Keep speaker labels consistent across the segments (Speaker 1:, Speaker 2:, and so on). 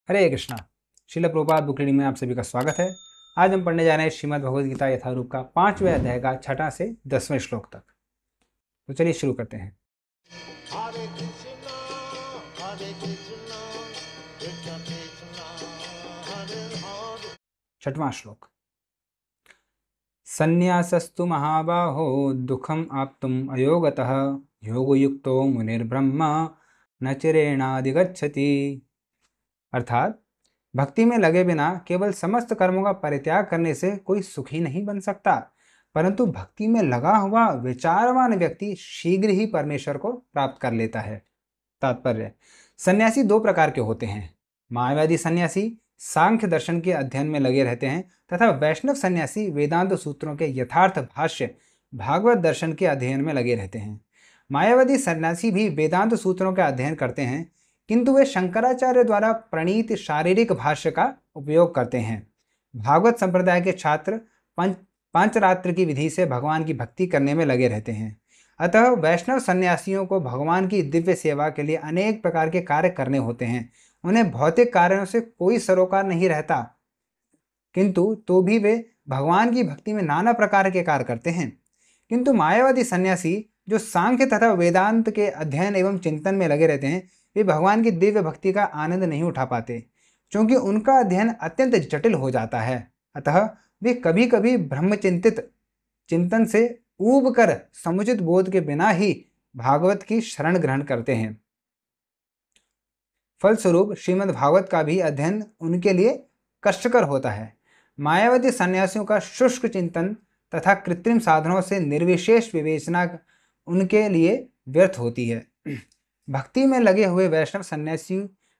Speaker 1: हरे Krishna. Srila Prabhupada book reading में आप सभी का स्वागत है। आज हम पढ़ने जा रहे हैं श्रीमद् भगवद गीता यथारूप का 5वें अध्याय का 6 से 10वें श्लोक तक। तो चलिए शुरू करते हैं।
Speaker 2: हरे कृष्णा कृष्ण कृष्ण हरे हरे।
Speaker 1: 6वां श्लोक। संन्यासस्तु महाबाहो दुखम आप्तुम अयोगतः योगयुक्तो मुनिर्ब्रह्मा न चिरेणाधिगच्छति। अर्थात भक्ति में लगे बिना केवल समस्त कर्मों का परित्याग करने से कोई सुखी नहीं बन सकता, परंतु भक्ति में लगा हुआ विचारवान व्यक्ति शीघ्र ही परमेश्वर को प्राप्त कर लेता है। तात्पर्य, सन्यासी दो प्रकार के होते हैं। मायावादी सन्यासी सांख्य दर्शन के अध्ययन में लगे रहते हैं तथा वैष्णव सन्यासी वेदांत सूत्रों के यथार्थ भाष्य भागवत दर्शन के अध्ययन में लगे रहते हैं। मायावादी सन्यासी भी वेदांत सूत्रों का अध्ययन करते हैं, किंतु वे शंकराचार्य द्वारा प्रणीत शारीरिक भाष्य का उपयोग करते हैं। भागवत संप्रदाय के छात्र पांचरात्र की विधि से भगवान की भक्ति करने में लगे रहते हैं। अतः वैष्णव सन्यासियों को भगवान की दिव्य सेवा के लिए अनेक प्रकार के कार्य करने होते हैं। उन्हें भौतिक कार्यों से कोई सरोकार नहीं रहता, किंतु तो भी वे भगवान की भक्ति में नाना प्रकार के कार्य करते हैं। किंतु मायावादी सन्यासी जो सांख्य तथा वेदांत के अध्ययन एवं चिंतन में लगे रहते हैं, वे भगवान की दिव्य भक्ति का आनंद नहीं उठा पाते, क्योंकि उनका अध्ययन अत्यंत जटिल हो जाता है। अतः वे कभी कभी ब्रह्मचिंतित चिंतन से ऊब कर समुचित बोध के बिना ही भागवत की शरण ग्रहण करते हैं। फलस्वरूप श्रीमद् भागवत का भी अध्ययन उनके लिए कष्टकर होता है। मायावादी सन्यासियों का शुष्क चिंतन तथा कृत्रिम साधनों से निर्विशेष विवेचना उनके लिए व्यर्थ होती है। भक्ति में लगे हुए वैष्णव सन्यासी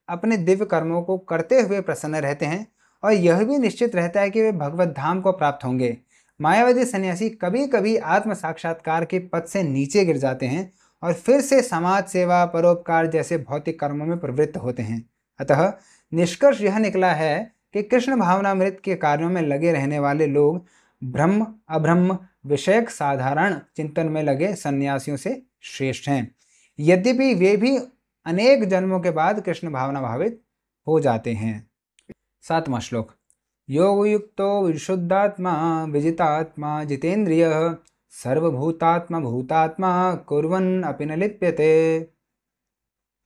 Speaker 1: अपने दिव्य कर्मों को करते हुए प्रसन्न रहते हैं और यह भी निश्चित रहता है कि वे भगवत धाम को प्राप्त होंगे। मायावादी सन्यासी कभी कभी आत्म साक्षात्कार के पद से नीचे गिर जाते हैं और फिर से समाज सेवा, परोपकार जैसे भौतिक कर्मों में प्रवृत्त होते हैं। अतः निष्कर्ष यह निकला है कि कृष्ण भावनामृत के कार्यों में लगे रहने वाले लोग ब्रह्म अब्रह्म विषयक साधारण चिंतन में लगे सन्यासियों से श्रेष्ठ हैं, यद्यपि वे भी अनेक जन्मों के बाद कृष्ण भावना भावित हो जाते हैं। 7वां श्लोक। योगयुक्तो विशुद्धात्मा विजितात्मा जितेन्द्रिय सर्वभूतात्मा भूतात्मा कुर्वन् अपि न लिप्यते।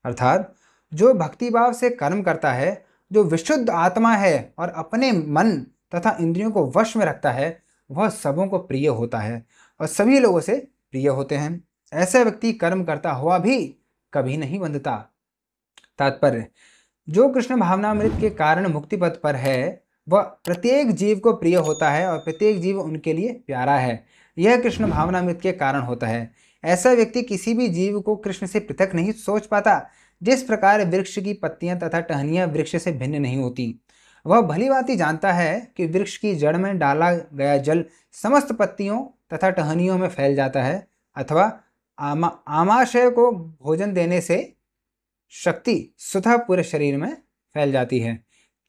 Speaker 1: अर्थात जो भक्तिभाव से कर्म करता है, जो विशुद्ध आत्मा है और अपने मन तथा इंद्रियों को वश में रखता है, वह सबों को प्रिय होता है और सभी लोगों से प्रिय होते हैं। ऐसा व्यक्ति कर्म करता हुआ भी कभी नहीं बंधता। तात्पर्य, जो कृष्ण भावनामृत के कारण मुक्ति पथ पर है, वह प्रत्येक जीव को प्रिय होता है और प्रत्येक जीव उनके लिए प्यारा है। यह कृष्ण भावनामृत के कारण होता है। ऐसा व्यक्ति किसी भी जीव को कृष्ण से पृथक नहीं सोच पाता। जिस प्रकार वृक्ष की पत्तियां तथा टहनियां वृक्ष से भिन्न नहीं होती, वह भली भांति जानता है कि वृक्ष की जड़ में डाला गया जल समस्त पत्तियों तथा टहनियों में फैल जाता है, अथवा आमाशय को भोजन देने से शक्ति स्वतः पूरे शरीर में फैल जाती है।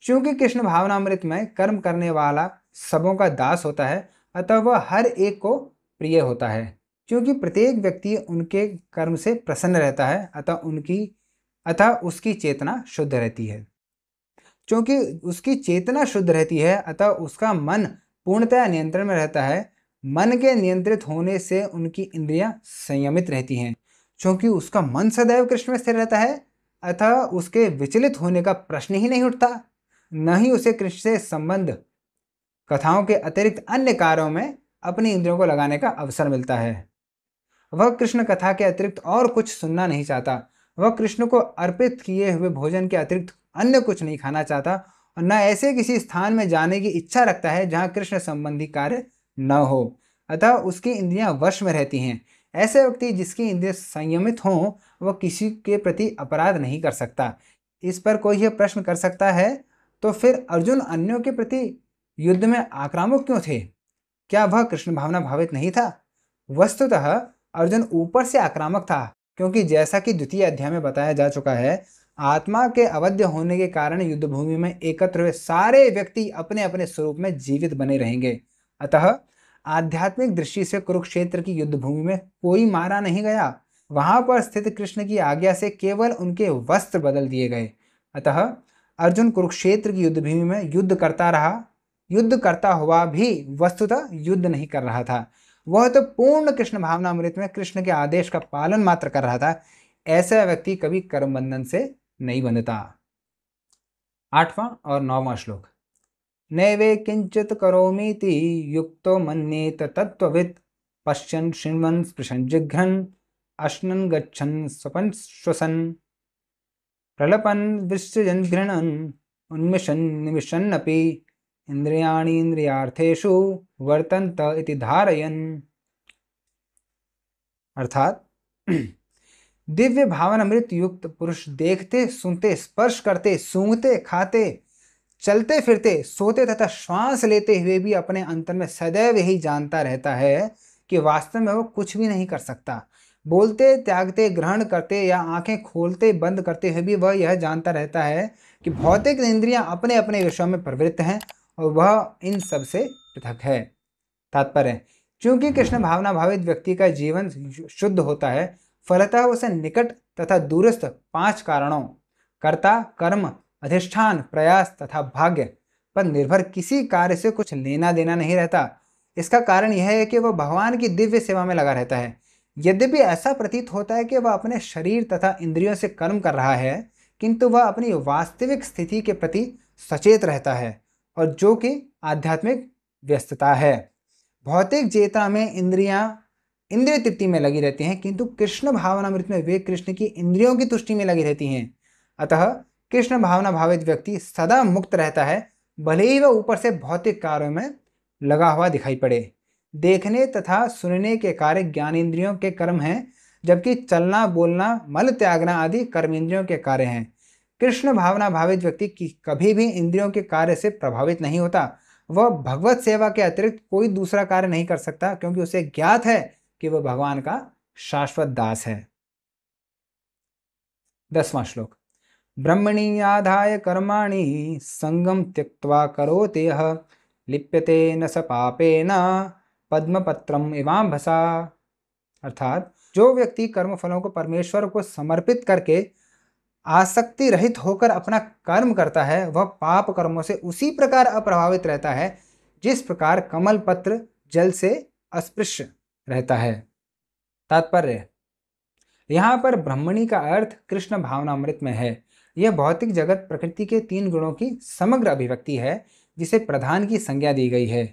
Speaker 1: क्योंकि कृष्ण भावनामृत में कर्म करने वाला सबों का दास होता है, अतः वह हर एक को प्रिय होता है। क्योंकि प्रत्येक व्यक्ति उनके कर्म से प्रसन्न रहता है, अतः उसकी चेतना शुद्ध रहती है। क्योंकि उसकी चेतना शुद्ध रहती है, अतः उसका मन पूर्णतः नियंत्रण में रहता है। मन के नियंत्रित होने से उनकी इंद्रियां संयमित रहती हैं। क्योंकि उसका मन सदैव कृष्ण में स्थिर रहता है, अतः उसके विचलित होने का प्रश्न ही नहीं उठता। न ही उसे कृष्ण से संबंध कथाओं के अतिरिक्त अन्य कार्यों में अपनी इंद्रियों को लगाने का अवसर मिलता है। वह कृष्ण कथा के अतिरिक्त और कुछ सुनना नहीं चाहता। वह कृष्ण को अर्पित किए हुए भोजन के अतिरिक्त अन्य कुछ नहीं खाना चाहता और न ऐसे किसी स्थान में जाने की इच्छा रखता है जहाँ कृष्ण संबंधी कार्य न हो। अतः उसकी इंद्रियां वश में रहती हैं। ऐसे व्यक्ति जिसकी इंद्रियां संयमित हों, वह किसी के प्रति अपराध नहीं कर सकता। इस पर कोई यह प्रश्न कर सकता है, तो फिर अर्जुन अन्यों के प्रति युद्ध में आक्रामक क्यों थे? क्या वह कृष्ण भावना भावित नहीं था? वस्तुतः अर्जुन ऊपर से आक्रामक था, क्योंकि जैसा कि द्वितीय अध्याय में बताया जा चुका है, आत्मा के अवध्य होने के कारण युद्ध भूमि में एकत्र हुए सारे व्यक्ति अपने अपने स्वरूप में जीवित बने रहेंगे। अतः आध्यात्मिक दृष्टि से कुरुक्षेत्र की युद्ध भूमि में कोई मारा नहीं गया। वहां पर स्थित कृष्ण की आज्ञा से केवल उनके वस्त्र बदल दिए गए। अतः अर्जुन कुरुक्षेत्र की युद्ध भूमि में युद्ध करता हुआ भी वस्तुतः युद्ध नहीं कर रहा था। वह तो पूर्ण कृष्ण भावनामृत में कृष्ण के आदेश का पालन मात्र कर रहा था। ऐसा व्यक्ति कभी कर्म बंधन से नहीं बंधता। 8वां और 9वां श्लोक। नैवे किंचित करोमीति युक्तो मन्येत तत्त्ववित् पश्यन् शृण्वन् स्पृशन् जिघ्रन् अश्नन् गच्छन् स्वपन् श्वसन् प्रलपन् विसृजन् घृणन् उन्मिषन् निमिषन्नपि इंद्रियाणि इंद्रियार्थेषु वर्तन्त इति धारयन्। अर्थात दिव्य भावनामृत युक्त पुरुष देखते, सुनते, स्पर्श करते, सूंघते, खाते, चलते फिरते, सोते तथा श्वास लेते हुए भी अपने अंतर में सदैव यही जानता रहता है कि वास्तव में वो कुछ भी नहीं कर सकता। बोलते, त्यागते, ग्रहण करते या आंखें खोलते बंद करते हुए भी वह यह जानता रहता है कि भौतिक इंद्रियां अपने अपने विषयों में प्रवृत्त हैं और वह इन सब से पृथक है। तात्पर्य, क्योंकि कृष्ण भावना भावित व्यक्ति का जीवन शुद्ध होता है, फलतः उसे निकट तथा दूरस्थ 5 कारणों कर्ता, कर्म, अधिष्ठान, प्रयास तथा भाग्य पर निर्भर किसी कार्य से कुछ लेना देना नहीं रहता। इसका कारण यह है कि वह भगवान की दिव्य सेवा में लगा रहता है। यद्यपि ऐसा प्रतीत होता है कि वह अपने शरीर तथा इंद्रियों से कर्म कर रहा है, किंतु वह अपनी वास्तविक स्थिति के प्रति सचेत रहता है, और जो कि आध्यात्मिक व्यस्तता है। भौतिक चेतना में इंद्रियां इंद्रिय तृप्ति में लगी रहती हैं, किंतु कृष्ण भावनामृत में वे कृष्ण की इंद्रियों की तुष्टि में लगी रहती हैं। अतः कृष्ण भावना भावित व्यक्ति सदा मुक्त रहता है, भले ही वह ऊपर से भौतिक कार्यों में लगा हुआ दिखाई पड़े। देखने तथा सुनने के कार्य ज्ञानेंद्रियों के कर्म हैं, जबकि चलना, बोलना, मल त्यागना आदि कर्मेंद्रियों के कार्य हैं। कृष्ण भावना भावित व्यक्ति कभी भी इंद्रियों के कार्य से प्रभावित नहीं होता। वह भगवत सेवा के अतिरिक्त कोई दूसरा कार्य नहीं कर सकता, क्योंकि उसे ज्ञात है कि वह भगवान का शाश्वत दास है। 10वां श्लोक। ब्रह्मणि आधाय कर्माणि संगम त्यक्त्वा करोति यः लिप्यते न स पापेन पद्मपत्रम इवाम्भसा। अर्थात जो व्यक्ति कर्मफलों को परमेश्वर को समर्पित करके आसक्ति रहित होकर अपना कर्म करता है, वह पाप कर्मों से उसी प्रकार अप्रभावित रहता है जिस प्रकार कमल पत्र जल से अस्पृश्य रहता है। तात्पर्य, यहाँ पर ब्रह्मणि का अर्थ कृष्ण भावनामृत में है। यह भौतिक जगत प्रकृति के 3 गुणों की समग्र अभिव्यक्ति है, जिसे प्रधान की संज्ञा दी गई है।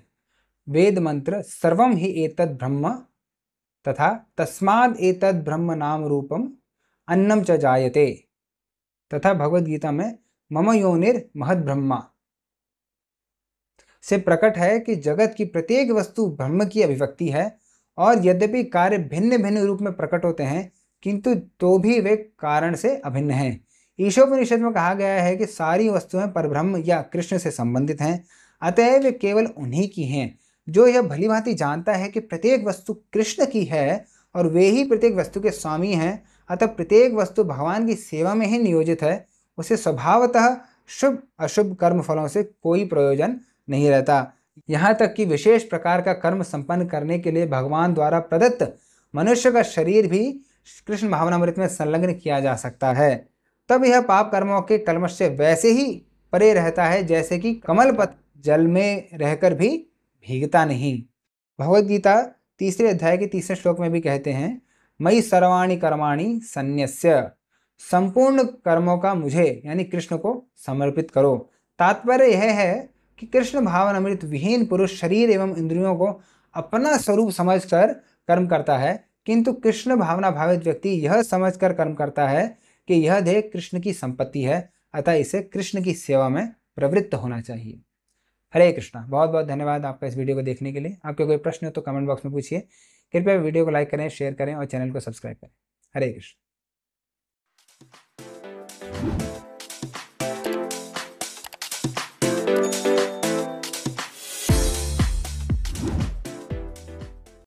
Speaker 1: वेद मंत्र सर्वम ही एतद् ब्रह्म तथा तस्माद् एतद् ब्रह्म नाम रूपम अन्नम च जायते तथा भगवद गीता में मम योनिर महद ब्रह्मा से प्रकट है कि जगत की प्रत्येक वस्तु ब्रह्म की अभिव्यक्ति है, और यद्यपि कार्य भिन्न भिन्न रूप में प्रकट होते हैं, किंतु तो भी वे कारण से अभिन्न हैं। ईशोपनिषद में कहा गया है कि सारी वस्तुएं परब्रह्म या कृष्ण से संबंधित हैं, अतः वे केवल उन्हीं की हैं। जो यह भली भांति जानता है कि प्रत्येक वस्तु कृष्ण की है और वे ही प्रत्येक वस्तु के स्वामी हैं, अतः प्रत्येक वस्तु भगवान की सेवा में ही नियोजित है, उसे स्वभावतः शुभ अशुभ कर्म फलों से कोई प्रयोजन नहीं रहता। यहाँ तक कि विशेष प्रकार का कर्म संपन्न करने के लिए भगवान द्वारा प्रदत्त मनुष्य का शरीर भी कृष्ण भावनामृत में संलग्न किया जा सकता है। तब यह पाप कर्मों के कलमश से वैसे ही परे रहता है जैसे कि कमल पत्र जल में रहकर भी भीगता नहीं। भगवद गीता 3 अध्याय के 3 श्लोक में भी कहते हैं, मयि सर्वाणि कर्माणि सन्न्यस्य, संपूर्ण कर्मों का मुझे यानी कृष्ण को समर्पित करो। तात्पर्य यह है कि कृष्ण भावनामृत विहीन पुरुष शरीर एवं इंद्रियों को अपना स्वरूप समझकर कर्म करता है, किंतु कृष्ण भावना भावित व्यक्ति यह समझकर कर्म करता है कि यह देह कृष्ण की संपत्ति है, अतः इसे कृष्ण की सेवा में प्रवृत्त होना चाहिए। हरे कृष्णा। बहुत बहुत धन्यवाद आपका इस वीडियो को देखने के लिए। आपके कोई प्रश्न हो तो कमेंट बॉक्स में पूछिए। कृपया वीडियो को लाइक करें, शेयर करें और चैनल को सब्सक्राइब करें। हरे कृष्ण।